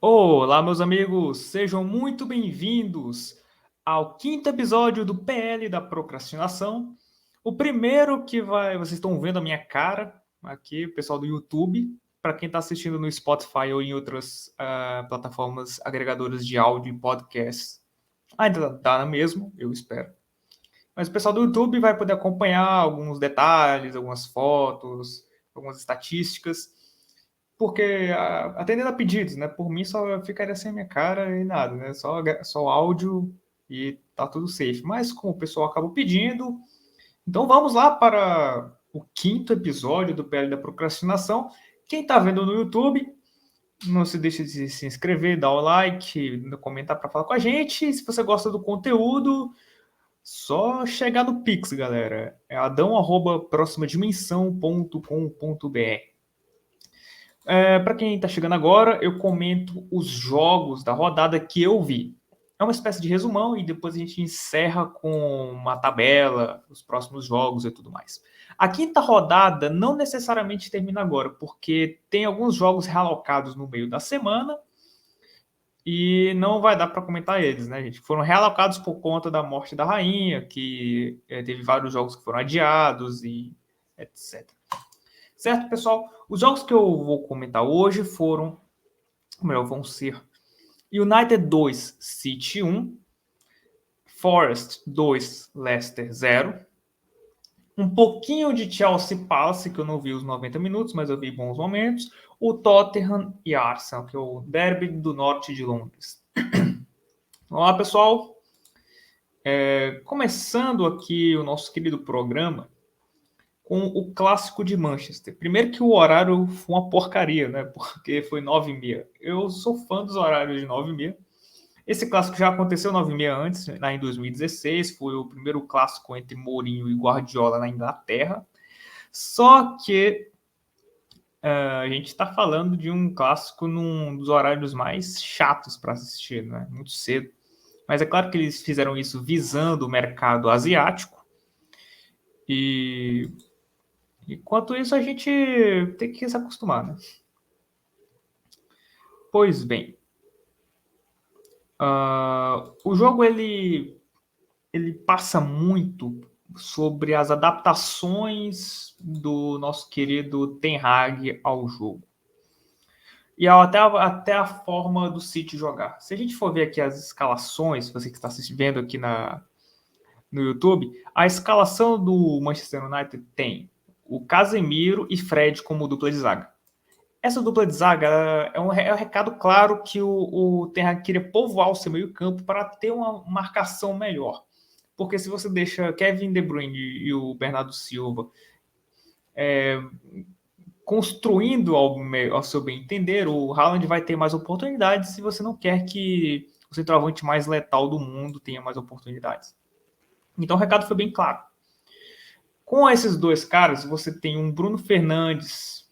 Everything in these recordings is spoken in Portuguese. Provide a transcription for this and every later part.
Olá, meus amigos, sejam muito bem-vindos ao quinto episódio do PL da Procrastinação. O primeiro vocês estão vendo a minha cara aqui, o pessoal do YouTube. Para quem está assistindo no Spotify ou em outras plataformas agregadoras de áudio e podcast, ainda dá na mesma, eu espero. Mas o pessoal do YouTube vai poder acompanhar alguns detalhes, algumas fotos, algumas estatísticas. Porque, atendendo a pedidos, né? Por mim só ficaria sem a minha cara e nada, né? Só áudio e tá tudo safe. Mas como o pessoal acabou pedindo, então vamos lá para o quinto episódio do PL da Procrastinação. Quem tá vendo no YouTube, não se deixe de se inscrever, dar o like, comentar para falar com a gente. Se você gosta do conteúdo, só chegar no Pix, galera. É adão@proximadimensão.com.br. Para quem está chegando agora, eu comento os jogos da rodada que eu vi. É uma espécie de resumão e depois a gente encerra com uma tabela, os próximos jogos e tudo mais. A quinta rodada não necessariamente termina agora, porque tem alguns jogos realocados no meio da semana e não vai dar para comentar eles, né, gente? Foram realocados por conta da morte da rainha, que teve vários jogos que foram adiados e etc. Certo, pessoal? Os jogos que eu vou comentar hoje vão ser United 2, City 1, Forest 2, Leicester 0, um pouquinho de Chelsea Palace, que eu não vi os 90 minutos, mas eu vi bons momentos, o Tottenham e Arsenal, que é o derby do norte de Londres. Olá, pessoal. Começando aqui o nosso querido programa, com o clássico de Manchester. Primeiro que o horário foi uma porcaria, né? Porque foi 9h30. Eu sou fã dos horários de 9h30. Esse clássico já aconteceu 9h30 antes, lá em 2016. Foi o primeiro clássico entre Mourinho e Guardiola na Inglaterra. Só que a gente está falando de um clássico num dos horários mais chatos para assistir, né? Muito cedo. Mas é claro que eles fizeram isso visando o mercado asiático. E enquanto isso, a gente tem que se acostumar, né? Pois bem, o jogo ele passa muito sobre as adaptações do nosso querido Ten Hag ao jogo. E até a forma do City jogar. Se a gente for ver aqui as escalações, você que está vendo aqui no YouTube, a escalação do Manchester United tem o Casemiro e Fred como dupla de zaga. Essa dupla de zaga é um recado claro que o Ten Hag queria povoar o seu meio campo para ter uma marcação melhor. Porque se você deixa Kevin De Bruyne e o Bernardo Silva construindo ao seu bem entender, o Haaland vai ter mais oportunidades se você não quer que o centroavante mais letal do mundo tenha mais oportunidades. Então o recado foi bem claro. Com esses dois caras, você tem um Bruno Fernandes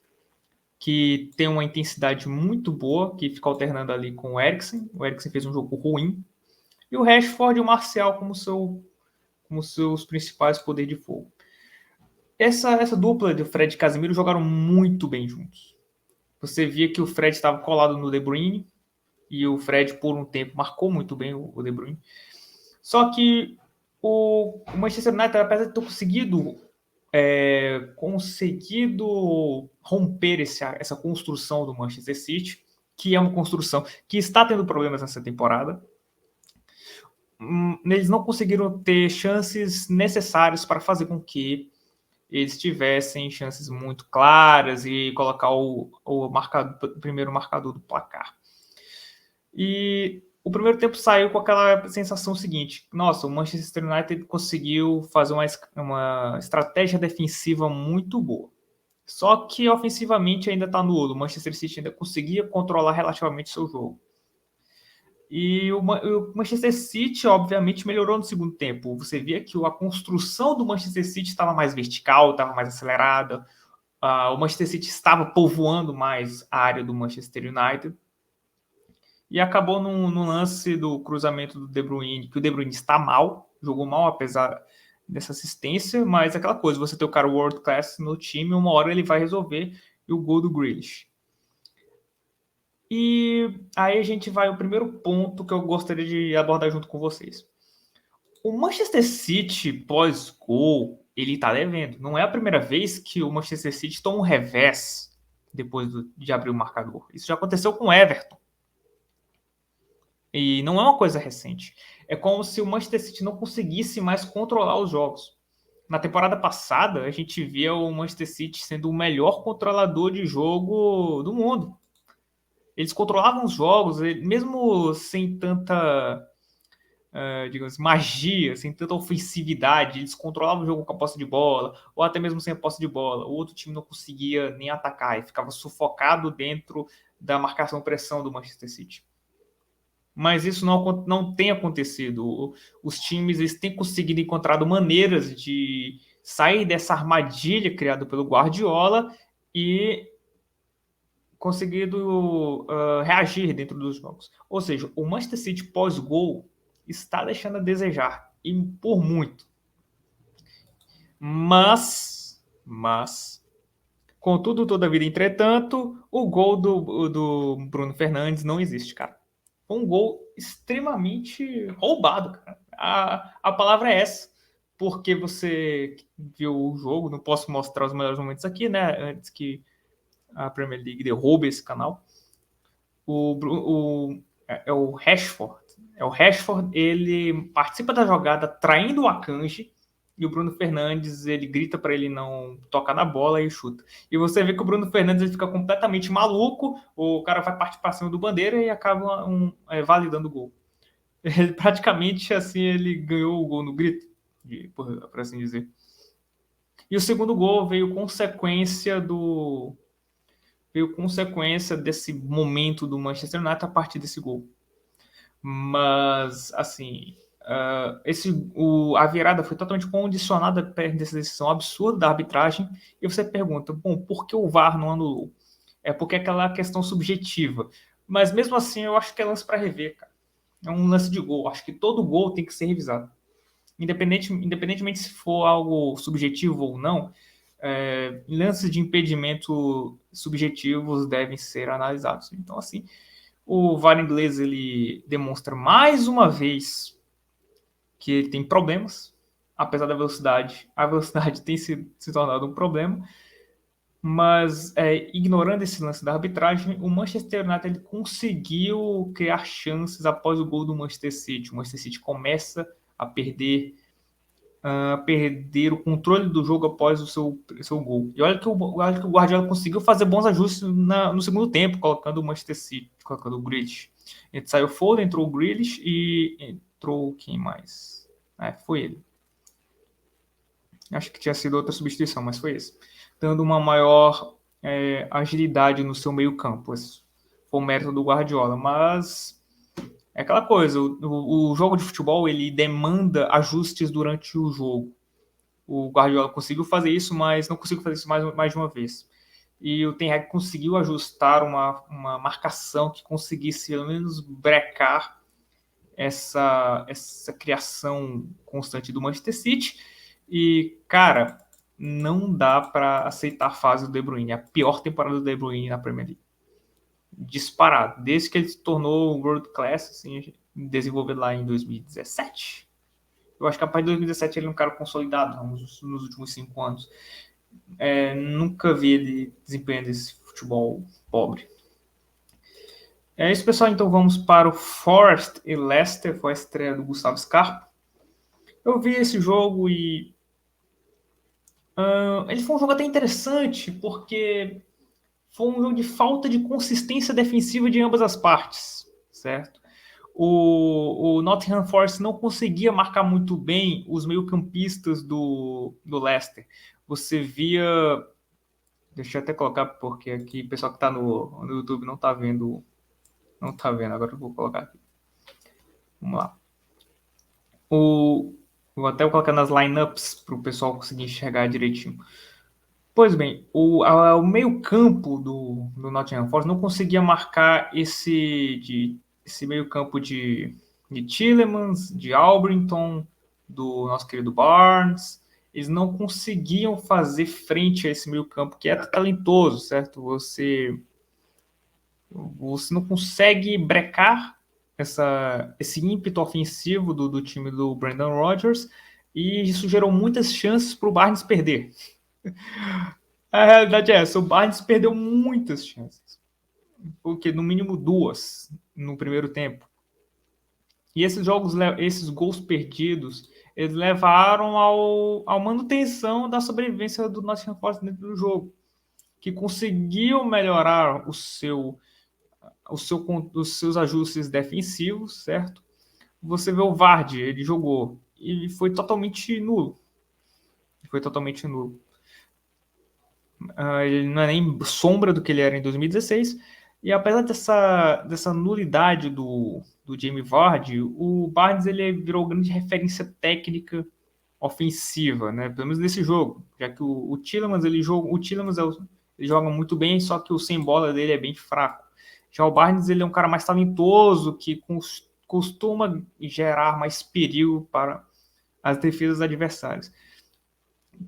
que tem uma intensidade muito boa, que fica alternando ali com o Eriksen. O Eriksen fez um jogo ruim. E o Rashford e o Martial como seus principais poderes de fogo. Essa dupla de Fred e Casemiro jogaram muito bem juntos. Você via que o Fred estava colado no De Bruyne e o Fred, por um tempo, marcou muito bem o De Bruyne. Só que o Manchester United, apesar de ter conseguido romper essa construção do Manchester City, que é uma construção que está tendo problemas nessa temporada, eles não conseguiram ter chances necessárias para fazer com que eles tivessem chances muito claras e colocar o primeiro marcador do placar. E o primeiro tempo saiu com aquela sensação seguinte: nossa, o Manchester United conseguiu fazer uma estratégia defensiva muito boa. Só que ofensivamente ainda está nulo. O Manchester City ainda conseguia controlar relativamente seu jogo. E o Manchester City, obviamente, melhorou no segundo tempo. Você via que a construção do Manchester City estava mais vertical, estava mais acelerada. O Manchester City estava povoando mais a área do Manchester United. E acabou no lance do cruzamento do De Bruyne, que o De Bruyne está mal, jogou mal apesar dessa assistência, mas aquela coisa, você tem o cara world class no time, uma hora ele vai resolver, e o gol do Grealish. E aí a gente vai ao primeiro ponto que eu gostaria de abordar junto com vocês. O Manchester City, pós-gol, ele tá devendo. Não é a primeira vez que o Manchester City toma um revés depois de abrir o marcador. Isso já aconteceu com o Everton. E não é uma coisa recente. É como se o Manchester City não conseguisse mais controlar os jogos. Na temporada passada, a gente via o Manchester City sendo o melhor controlador de jogo do mundo. Eles controlavam os jogos, mesmo sem tanta, digamos, magia, sem tanta ofensividade. Eles controlavam o jogo com a posse de bola, ou até mesmo sem a posse de bola. O outro time não conseguia nem atacar e ficava sufocado dentro da marcação-pressão do Manchester City. Mas isso não tem acontecido. Os times eles têm conseguido encontrar maneiras de sair dessa armadilha criada pelo Guardiola e conseguido reagir dentro dos jogos. Ou seja, o Manchester City pós-gol está deixando a desejar, e por muito. Mas, contudo, todavia, entretanto, o gol do Bruno Fernandes não existe, cara. Foi um gol extremamente roubado, cara. A palavra é essa. Porque você viu o jogo, não posso mostrar os melhores momentos aqui, né? Antes que a Premier League derrube esse canal. É o Rashford. É o Rashford, ele participa da jogada traindo o Akanji, e o Bruno Fernandes, ele grita para ele não tocar na bola e chuta. E você vê que o Bruno Fernandes ele fica completamente maluco, o cara vai partir para cima do Bandeira e acaba validando o gol. Ele praticamente, assim, ele ganhou o gol no grito, por assim dizer. E o segundo gol veio consequência desse momento do Manchester United a partir desse gol. Mas, assim, a virada foi totalmente condicionada dessa decisão absurda da arbitragem. E você pergunta, bom, por que o VAR não anulou? É porque é aquela questão subjetiva. Mas mesmo assim, eu acho que é lance para rever, cara. É um lance de gol. Acho que todo gol tem que ser revisado. Independentemente se for algo subjetivo ou não, lances de impedimento subjetivos devem ser analisados. Então, assim, o VAR inglês ele demonstra mais uma vez que ele tem problemas, apesar da velocidade. A velocidade tem se tornado um problema, mas ignorando esse lance da arbitragem, o Manchester United ele conseguiu criar chances após o gol do Manchester City. O Manchester City começa a perder o controle do jogo após o seu gol. E olha que o Guardiola conseguiu fazer bons ajustes no segundo tempo, colocando o Manchester City, colocando o Grealish. Ele saiu Foden, entrou o Grealish e entrou quem mais? Foi ele. Acho que tinha sido outra substituição, mas foi esse. Dando uma maior agilidade no seu meio campo. Esse foi o mérito do Guardiola, mas é aquela coisa, o jogo de futebol ele demanda ajustes durante o jogo. O Guardiola conseguiu fazer isso, mas não conseguiu fazer isso mais de uma vez. E o Ten Hag conseguiu ajustar uma marcação que conseguisse pelo menos brecar essa criação constante do Manchester City. E, cara, não dá para aceitar a fase do De Bruyne. É a pior temporada do De Bruyne na Premier League. Disparado. Desde que ele se tornou World Class, assim, desenvolvido lá em 2017. Eu acho que a partir de 2017 ele é um cara consolidado nos últimos 5 anos. Nunca vi ele desempenhando esse futebol pobre. É isso, pessoal. Então vamos para o Forest e Leicester. Foi a estreia do Gustavo Scarpa. Eu vi esse jogo e ele foi um jogo até interessante, porque foi um jogo de falta de consistência defensiva de ambas as partes, certo? O Nottingham Forest não conseguia marcar muito bem os meio-campistas do Leicester. Você via... Deixa eu até colocar, porque aqui o pessoal que está no YouTube não está vendo. Não está vendo, agora eu vou colocar aqui. Vamos lá. Vou até colocar nas lineups para o pessoal conseguir enxergar direitinho. Pois bem, o meio-campo do Nottingham Forest não conseguia marcar esse meio-campo de Tielemans, de Albritton, do nosso querido Barnes. Eles não conseguiam fazer frente a esse meio-campo que é talentoso, certo? Você Você não consegue brecar esse ímpeto ofensivo do time do Brandon Rodgers, e isso gerou muitas chances para o Barnes perder. A realidade é essa, o Barnes perdeu muitas chances, porque no mínimo 2 no primeiro tempo. E esses gols perdidos, eles levaram à manutenção da sobrevivência do Nottingham Forest dentro do jogo, que conseguiu melhorar os seus ajustes defensivos, certo? Você vê o Vardy, ele jogou e foi totalmente nulo. Foi totalmente nulo. Ele não é nem sombra do que ele era em 2016. E apesar dessa nulidade do Jamie Vardy, o Barnes ele virou grande referência técnica ofensiva, né? Pelo menos nesse jogo, já que o Tielemans ele joga muito bem, só que o sem bola dele é bem fraco. Já o Barnes ele é um cara mais talentoso que costuma gerar mais perigo para as defesas adversárias.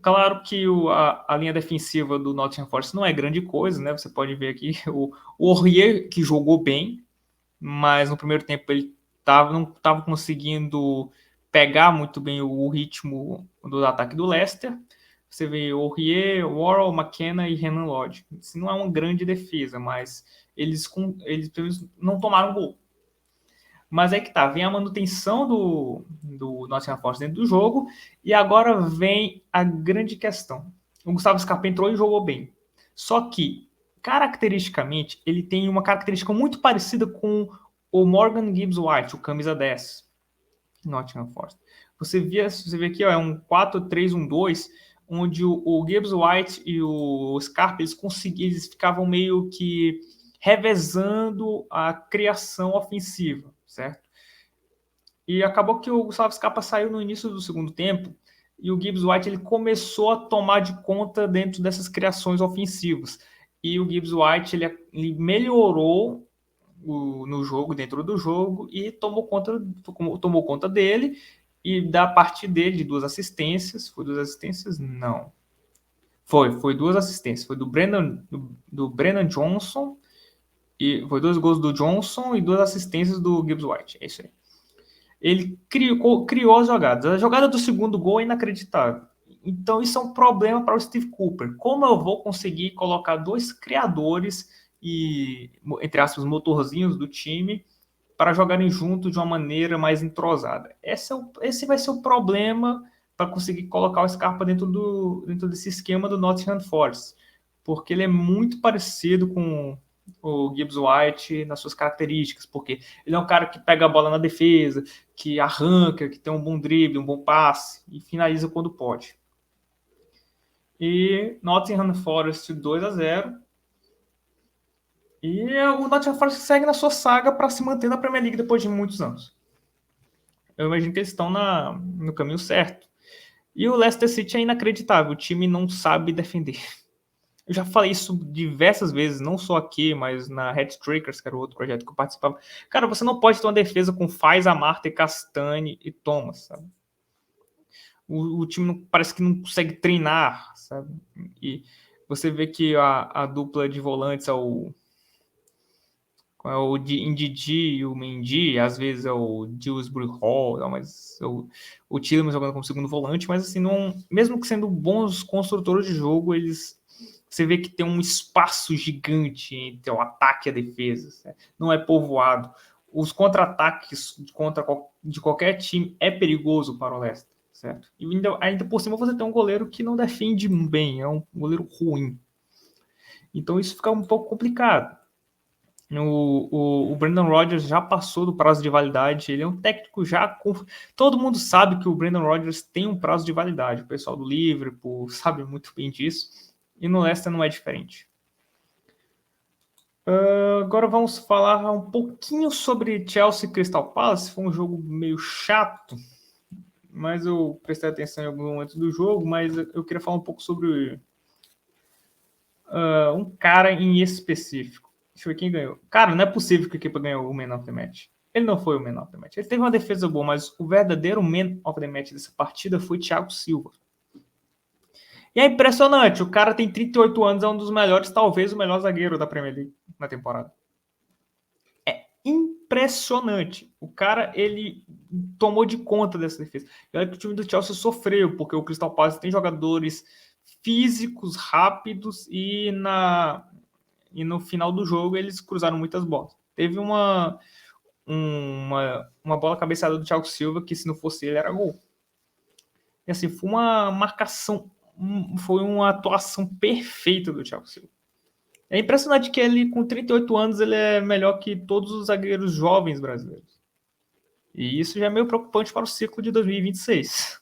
Claro que a linha defensiva do Nottingham Forest não é grande coisa, né? Você pode ver aqui o Aurier, que jogou bem, mas no primeiro tempo ele não estava conseguindo pegar muito bem o ritmo do ataque do Leicester. Você vê o Aurier, Worrell, McKenna e Renan Lodge. Isso não é uma grande defesa, mas eles não tomaram gol. Mas é que tá, vem a manutenção do Nottingham Forest dentro do jogo, e agora vem a grande questão. O Gustavo Scarpa entrou e jogou bem. Só que, caracteristicamente, ele tem uma característica muito parecida com o Morgan Gibbs White, o camisa 10, Nottingham Forest. Você vê aqui, ó, é um 4-3-1-2, onde o Gibbs White e o Scarpa eles ficavam meio que revezando a criação ofensiva, certo? E acabou que o Gustavo Scarpa saiu no início do segundo tempo, e o Gibbs White ele começou a tomar de conta dentro dessas criações ofensivas. E o Gibbs White ele melhorou no jogo, dentro do jogo, e tomou conta dele, e da parte dele de 2 assistências. Foi 2 assistências? Não. Foi 2 assistências. Foi do Brennan Johnson, e foi 2 gols do Johnson e 2 assistências do Gibbs White. É isso aí. Ele criou as jogadas. A jogada do segundo gol é inacreditável. Então isso é um problema para o Steve Cooper. Como eu vou conseguir colocar 2 criadores e, entre aspas, motorzinhos do time para jogarem juntos de uma maneira mais entrosada? Esse vai ser o problema para conseguir colocar o Scarpa dentro desse esquema do Nottingham Forest, porque ele é muito parecido com o Gibbs White nas suas características, porque ele é um cara que pega a bola na defesa, que arranca, que tem um bom drible, um bom passe e finaliza quando pode. E Nottingham Forest 2-0. E o Nottingham Forest segue na sua saga para se manter na Premier League depois de muitos anos. Eu imagino que eles estão no caminho certo. E o Leicester City é inacreditável, o time não sabe defender. Eu já falei isso diversas vezes, não só aqui, mas na Headstrikers, que era o outro projeto que eu participava. Cara, você não pode ter uma defesa com Faz, Amartey, Castagne e Thomas, sabe? O time parece que não consegue treinar, sabe? E você vê que a dupla de volantes é o Ndidi e o Mendy, às vezes é o Dewsbury Hall, mas o Tielemans jogando como segundo volante, mas assim, não, mesmo que sendo bons construtores de jogo, você vê que tem um espaço gigante entre o ataque e a defesa, certo? Não é povoado. Os contra-ataques de qualquer time é perigoso para o Leicester, certo? E ainda por cima você tem um goleiro que não defende bem, é um goleiro ruim. Então isso fica um pouco complicado. O Brendan Rodgers já passou do prazo de validade, ele é um técnico já... Todo mundo sabe que o Brendan Rodgers tem um prazo de validade, o pessoal do Liverpool sabe muito bem disso, e no Leicester não é diferente. Agora vamos falar um pouquinho sobre Chelsea e Crystal Palace. Foi um jogo meio chato, mas eu prestei atenção em alguns momentos do jogo, mas eu queria falar um pouco sobre um cara em específico. Deixa eu ver quem ganhou. Cara, não é possível que a equipe ganhou o Man of the Match. Ele não foi o Man of the Match. Ele teve uma defesa boa, mas o verdadeiro Man of the Match dessa partida foi Thiago Silva. E é impressionante, o cara tem 38 anos, é um dos melhores, talvez o melhor zagueiro da Premier League na temporada. impressionante. O cara, ele tomou de conta dessa defesa. E olha que o time do Chelsea sofreu, porque o Crystal Palace tem jogadores físicos, rápidos, e no final do jogo eles cruzaram muitas bolas. Teve uma bola cabeçada do Thiago Silva que, se não fosse ele, era gol. E assim, foi uma marcação, foi uma atuação perfeita do Thiago Silva. É impressionante que ele, com 38 anos, ele é melhor que todos os zagueiros jovens brasileiros. E isso já é meio preocupante para o ciclo de 2026.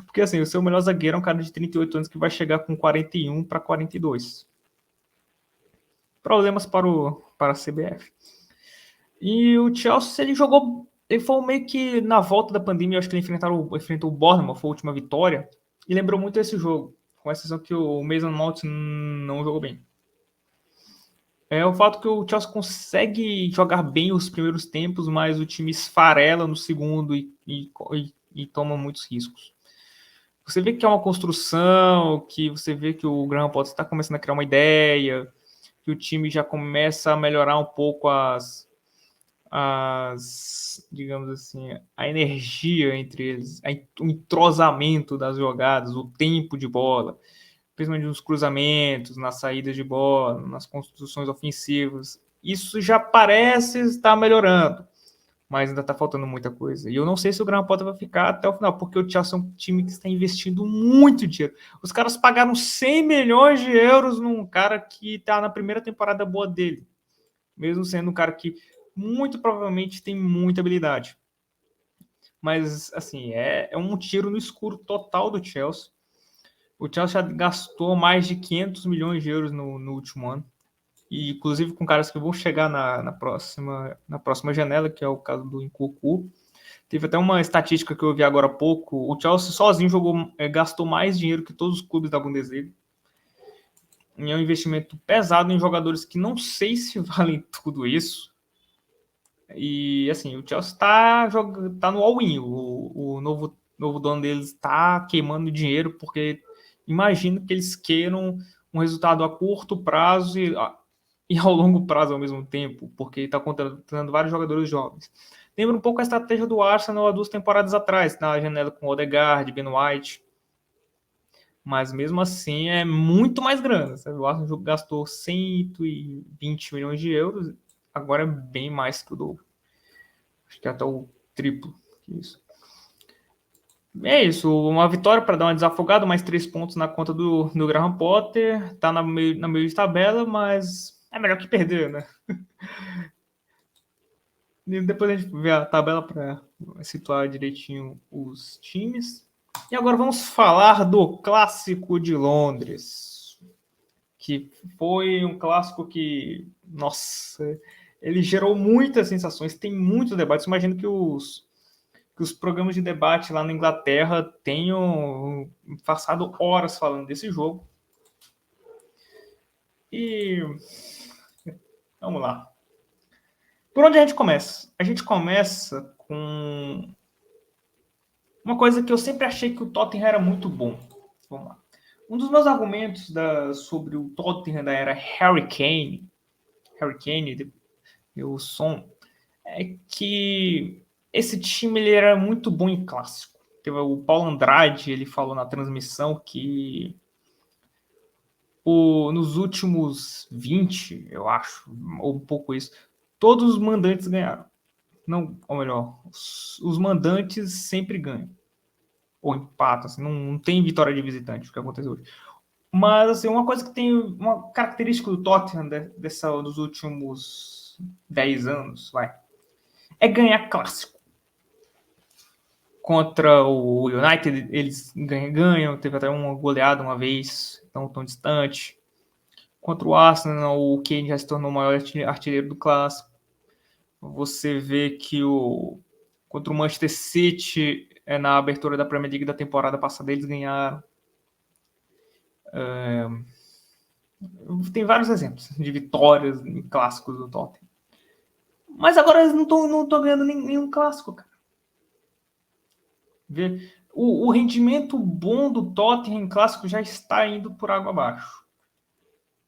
Porque assim, o seu melhor zagueiro é um cara de 38 anos que vai chegar com 41 para 42. Problemas para a CBF. E o Chelsea, ele jogou. Ele foi meio que na volta da pandemia, eu acho que ele enfrentou o Bournemouth, foi a última vitória. E lembrou muito esse jogo. Com exceção que o Mason Mount não jogou bem. É o fato que o Chelsea consegue jogar bem os primeiros tempos, mas o time esfarela no segundo e toma muitos riscos. Você vê que é uma construção, que você vê que o Graham Potter está começando a criar uma ideia, que o time já começa a melhorar um pouco digamos assim, a energia entre eles, o entrosamento das jogadas, o tempo de bola, principalmente nos cruzamentos, nas saídas de bola, nas construções ofensivas. Isso já parece estar melhorando, mas ainda está faltando muita coisa. E eu não sei se o Graham Potter vai ficar até o final, porque o Chelsea é um time que está investindo muito dinheiro. Os caras pagaram 100 milhões de euros num cara que está na primeira temporada boa dele, mesmo sendo um cara que muito provavelmente tem muita habilidade. Mas, assim, é um tiro no escuro total do Chelsea. O Chelsea já gastou mais de 500 milhões de euros no último ano. E, inclusive, com caras que vão chegar na próxima janela, que é o caso do Nkunku. Teve até uma estatística que eu vi agora há pouco. O Chelsea sozinho gastou mais dinheiro que todos os clubes da Bundesliga. E é um investimento pesado em jogadores que não sei se valem tudo isso. E, assim, o Chelsea tá no all-in. O novo dono deles está queimando dinheiro, porque imagino que eles queiram um resultado a curto prazo e ao longo prazo ao mesmo tempo, porque está contratando vários jogadores jovens. Lembra um pouco a estratégia do Arsenal há 2 temporadas atrás, na janela com Odegaard, Ben White. Mas mesmo assim é muito mais grana. Sabe? O Arsenal gastou 120 milhões de euros, agora é bem mais que o dobro. Acho que é até o triplo que isso. É isso, uma vitória para dar uma desafogada, mais 3 pontos na conta do Graham Potter. Tá na meio de tabela, mas é melhor que perder, né? E depois a gente vê a tabela para situar direitinho os times. E agora vamos falar do Clássico de Londres, que foi um clássico que, nossa, ele gerou muitas sensações, tem muitos debates. Imagino que os programas de debate lá na Inglaterra tenham passado horas falando desse jogo. E vamos lá. Por onde a gente começa? A gente começa com uma coisa que eu sempre achei que o Tottenham era muito bom. Vamos lá. Um dos meus argumentos sobre o Tottenham da era Harry Kane, o som, é que esse time ele era muito bom em clássico. Teve o Paulo Andrade, ele falou na transmissão que nos últimos 20, eu acho, ou um pouco isso, todos os mandantes ganharam. Não, ou melhor, os mandantes sempre ganham. Ou empatam, assim, não tem vitória de visitante, o que aconteceu hoje. Mas, assim, uma coisa que tem uma característica do Tottenham dos últimos 10 anos, é ganhar clássico. Contra o United, eles ganham, teve até uma goleada uma vez, tão distante. Contra o Arsenal, o Kane já se tornou o maior artilheiro do clássico. Você vê que contra o Manchester City, na abertura da Premier League da temporada passada, eles ganharam. Tem vários exemplos de vitórias em clássicos do Tottenham. Mas agora eles não estão ganhando nenhum clássico, cara. Vê? O rendimento bom do Tottenham em clássico já está indo por água abaixo.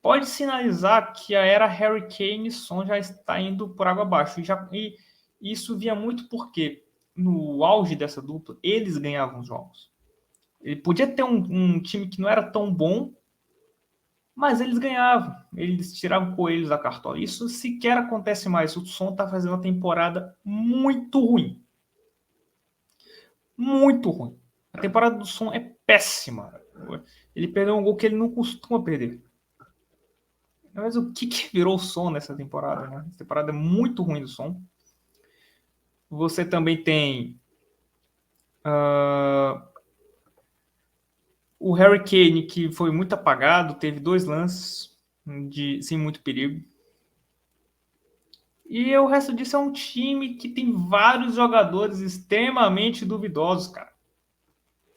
pode sinalizar que a era Harry Kane e Son já está indo por água abaixo. E isso via muito porque no auge dessa dupla, eles ganhavam os jogos. Ele podia ter um time que não era tão bom, mas eles ganhavam. Eles tiravam coelhos da cartola. Isso sequer acontece mais. O Son está fazendo uma temporada muito ruim. Muito ruim. A temporada do Son é péssima. Ele perdeu um gol que ele não costuma perder. Mas o que virou o Son nessa temporada? Né? Essa temporada é muito ruim do Son. Você também tem o Harry Kane, que foi muito apagado, teve 2 lances sem muito perigo. E o resto disso é um time que tem vários jogadores extremamente duvidosos, cara.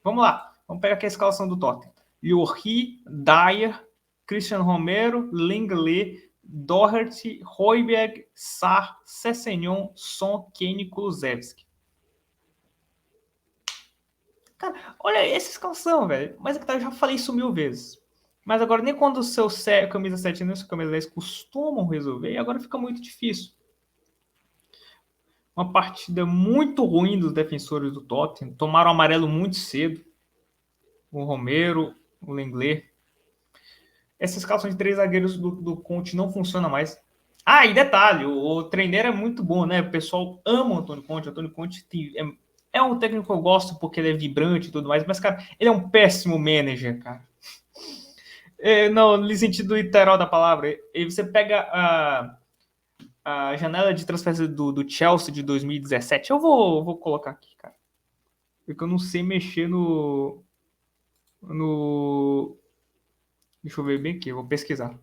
Vamos lá, vamos pegar aqui a escalação do Tottenham. Lloris, Dyer, Christian Romero, Lenglet, Doherty, Højbjerg, Sarr, Sessegnon, Son, Kane e Kulusevski. Cara, olha essa escalação, velho. Mas eu já falei isso 1000 vezes. Mas agora nem quando o seu camisa 7 e o seu camisa 10 costumam resolver, agora fica muito difícil. Uma partida muito ruim dos defensores do Tottenham. Tomaram o amarelo muito cedo. O Romero, o Lenglet. Essa escalação de 3 zagueiros do Conte não funciona mais. Ah, e detalhe, o treineiro é muito bom, né? O pessoal ama o Antônio Conte. O Antônio Conte é um técnico que eu gosto porque ele é vibrante e tudo mais, mas, cara, ele é um péssimo manager, cara. Não, no sentido literal da palavra. E você pega a janela de transferência do Chelsea de 2017. Eu vou colocar aqui, cara. Porque eu não sei mexer no. Deixa eu ver bem aqui, eu vou pesquisar.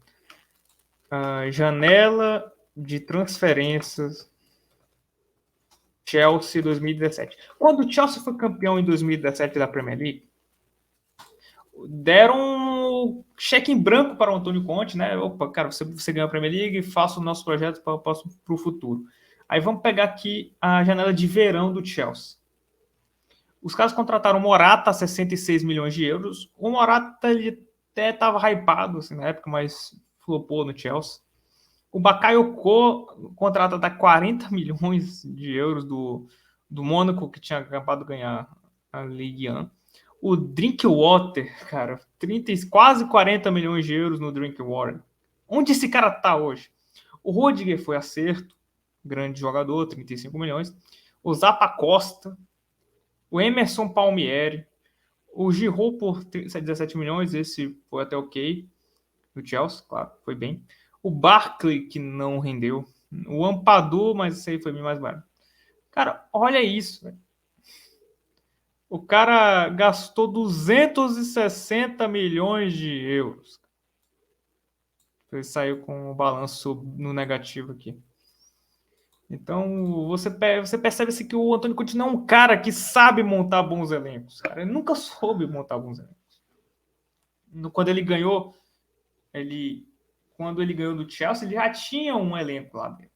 Janela de transferências Chelsea 2017. Quando o Chelsea foi campeão em 2017 da Premier League, deram um cheque em branco para o Antônio Conte, né? Opa, cara, você ganhou a Premier League, faça o nosso projeto para o futuro. Aí vamos pegar aqui a janela de verão do Chelsea. Os caras contrataram o Morata a 66 milhões de euros. O Morata ele até estava hypado assim, na época, mas flopou no Chelsea. O Bakayoko contrata até 40 milhões de euros do Mônaco, que tinha acabado de ganhar a Ligue 1. O Drinkwater, cara, quase 40 milhões de euros no Drinkwater. Onde esse cara tá hoje? O Rudiger foi acerto, grande jogador, 35 milhões. O Zappa Costa, o Emerson Palmieri, o Giroud por 17 milhões, esse foi até ok. No Chelsea, claro, foi bem. O Barkley, que não rendeu. O Ampadu, mas esse aí foi bem mais barato. Cara, olha isso, velho. O cara gastou 260 milhões de euros. Ele saiu com o balanço no negativo aqui. Então, você percebe assim, que o Antônio Conte não é um cara que sabe montar bons elencos. Cara. Ele nunca soube montar bons elencos. Quando ele ganhou do Chelsea, ele já tinha um elenco lá dentro.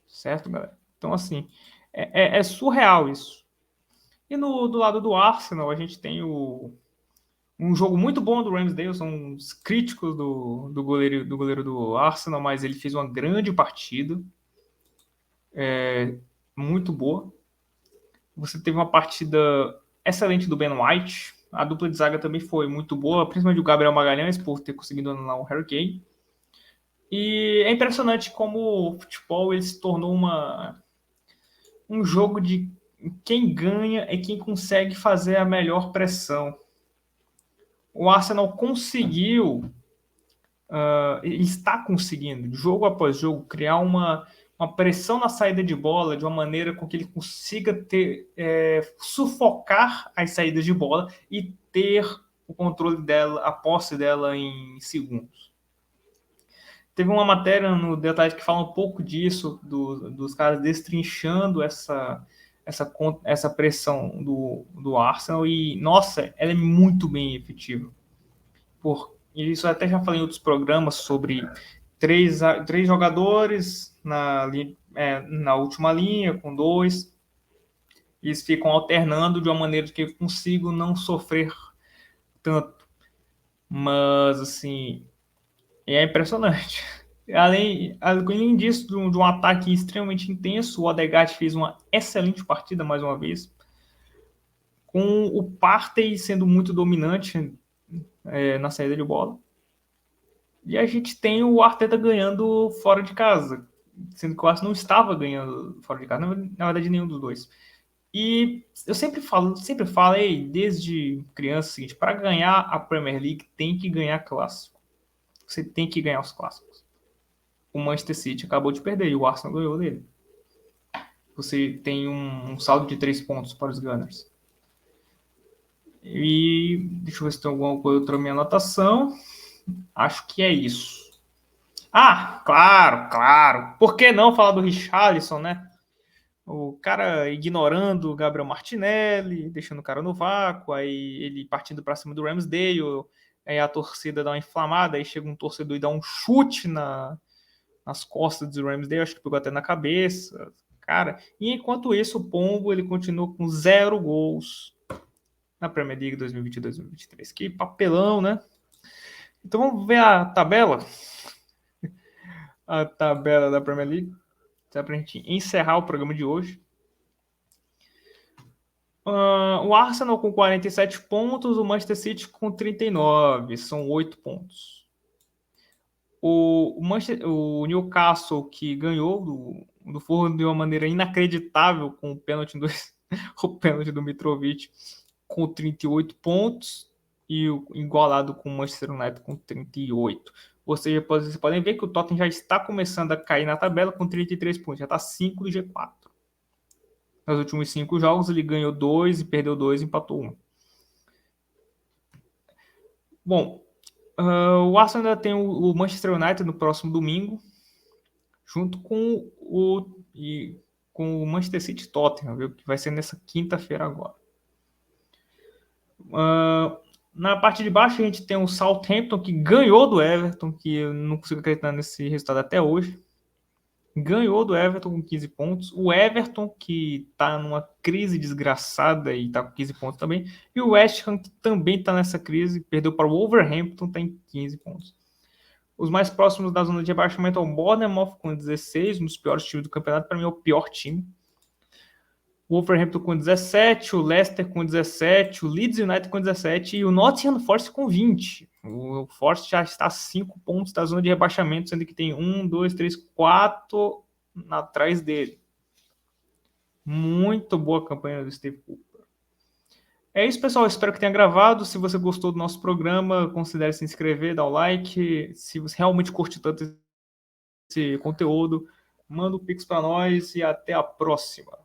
Certo, galera? Então, assim, é surreal isso. E do lado do Arsenal, a gente tem um jogo muito bom do Ramsdale, são os críticos do goleiro do Arsenal, mas ele fez uma grande partida, muito boa. Você teve uma partida excelente do Ben White, a dupla de zaga também foi muito boa, principalmente o Gabriel Magalhães, por ter conseguido anular o Harry Kane. E é impressionante como o futebol ele se tornou um jogo de quem ganha é quem consegue fazer a melhor pressão. O Arsenal conseguiu, está conseguindo, jogo após jogo, criar uma pressão na saída de bola de uma maneira com que ele consiga sufocar as saídas de bola e ter o controle dela, a posse dela em segundos. Teve uma matéria no The Athletic que fala um pouco disso, dos caras destrinchando essa pressão do Arsenal e, nossa, ela é muito bem efetiva. Isso eu até já falei em outros programas sobre três jogadores na última linha, com 2. Eles ficam alternando de uma maneira que eu consigo não sofrer tanto. Mas, assim, E é impressionante. Além disso, de um ataque extremamente intenso, o Odegaard fez uma excelente partida mais uma vez, com o Partey sendo muito dominante na saída de bola. E a gente tem o Arteta ganhando fora de casa, sendo que o Arsenal não estava ganhando fora de casa, na verdade nenhum dos dois. E eu sempre falei desde criança o seguinte, para ganhar a Premier League tem que ganhar clássico. Você tem que ganhar os clássicos. O Manchester City acabou de perder e o Arsenal ganhou dele. Você tem um saldo de 3 pontos para os Gunners. E deixa eu ver se tem alguma outra minha anotação. Acho que é isso. Ah, claro. Por que não falar do Richarlison, né? O cara ignorando o Gabriel Martinelli, deixando o cara no vácuo, aí ele partindo para cima do Ramsdale, aí a torcida dá uma inflamada, aí chega um torcedor e dá um chute nas costas do Ramsdale, acho que pegou até na cabeça, cara. E enquanto isso, o Pombo ele continua com 0 gols na Premier League 2022-2023. Que papelão, né? Então vamos ver a tabela. A tabela da Premier League. Tá pra gente encerrar o programa de hoje. O Arsenal com 47 pontos, o Manchester City com 39, são 8 pontos. O Newcastle, que ganhou do Fulham de uma maneira inacreditável com o pênalti o pênalti do Mitrovic, com 38 pontos, e igualado com o Manchester United com 38. Ou seja, vocês podem ver que o Tottenham já está começando a cair na tabela com 33 pontos, já está 5 do G4. Nos últimos 5 jogos, ele ganhou 2 e perdeu 2 e empatou 1. Bom, o Arsenal ainda tem o Manchester United no próximo domingo, junto com o Manchester City Tottenham, viu? Que vai ser nessa quinta-feira agora. Na parte de baixo a gente tem o Southampton, que ganhou do Everton, que eu não consigo acreditar nesse resultado até hoje. Ganhou do Everton com 15 pontos. O Everton, que está numa crise desgraçada e está com 15 pontos também. E o West Ham, que também está nessa crise, perdeu para o Wolverhampton, tem 15 pontos. Os mais próximos da zona de rebaixamento é o Bournemouth com 16, um dos piores times do campeonato. Para mim é o pior time. O Wolverhampton com 17, o Leicester com 17, o Leeds United com 17 e o Nottingham Forest com 20. O Forest já está a 5 pontos da zona de rebaixamento, sendo que tem 1, 2, 3, 4 atrás dele. Muito boa campanha do Steve Cooper. É isso, pessoal. Espero que tenha gravado. Se você gostou do nosso programa, considere se inscrever, dar o like. Se você realmente curte tanto esse conteúdo, manda um pix para nós e até a próxima.